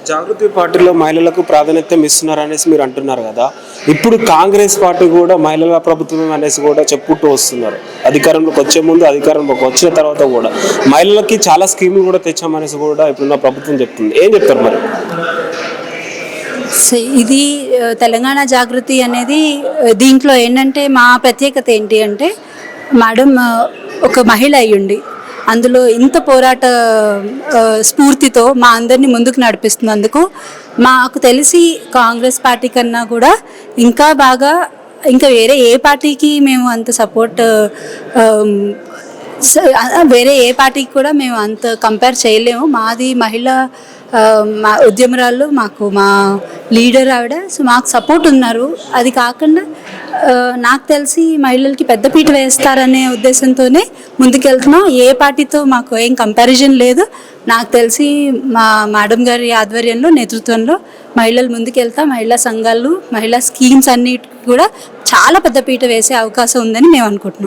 జాగృతి పార్టీలో మహిళలకు ప్రాధాన్యత ఇస్తున్నారు అనేసి మీరు అంటున్నారు కదా. ఇప్పుడు కాంగ్రెస్ పార్టీ కూడా మహిళల ప్రభుత్వం అనేసి కూడా చెప్పుకుంటూ వస్తున్నారు. అధికారంలోకి వచ్చే ముందు, అధికారంలోకి వచ్చిన తర్వాత కూడా మహిళలకి చాలా స్కీములు కూడా తెచ్చామనేసి కూడా ఇప్పుడున్న ప్రభుత్వం చెప్తుంది. ఏం చెప్తారు మరి? ఇది తెలంగాణ జాగృతి అనేది దీంట్లో ఏంటంటే మా ప్రత్యేకత ఏంటి అంటే మేడం ఒక మహిళ అయ్యుండి అందులో ఇంత పోరాట స్ఫూర్తితో మా అందరినీ ముందుకు నడిపిస్తున్నందుకు మాకు తెలిసి కాంగ్రెస్ పార్టీ కన్నా కూడా ఇంకా బాగా ఇంకా వేరే ఏ పార్టీకి మేము అంత సపోర్ట్ వేరే ఏ పార్టీకి కూడా మేము అంత కంపేర్ చేయలేము. మాది మహిళ మా ఉద్యమరాళ్ళు, మాకు మా లీడర్ ఆవిడ, సో మాకు సపోర్ట్ ఉన్నారు. అది కాకుండా నాకు తెలిసి మహిళలకి పెద్దపీట వేస్తారనే ఉద్దేశంతోనే ముందుకెళ్తున్నాం. ఏ పార్టీతో మాకు ఏం కంపారిజన్ లేదు. నాకు తెలిసి మా మేడం గారి ఆధ్వర్యంలో, నేతృత్వంలో మహిళలు ముందుకెళ్తా మహిళా సంఘాలు, మహిళా స్కీమ్స్ అన్నిటికీ కూడా చాలా పెద్దపీట వేసే అవకాశం ఉందని మేము అనుకుంటున్నాం.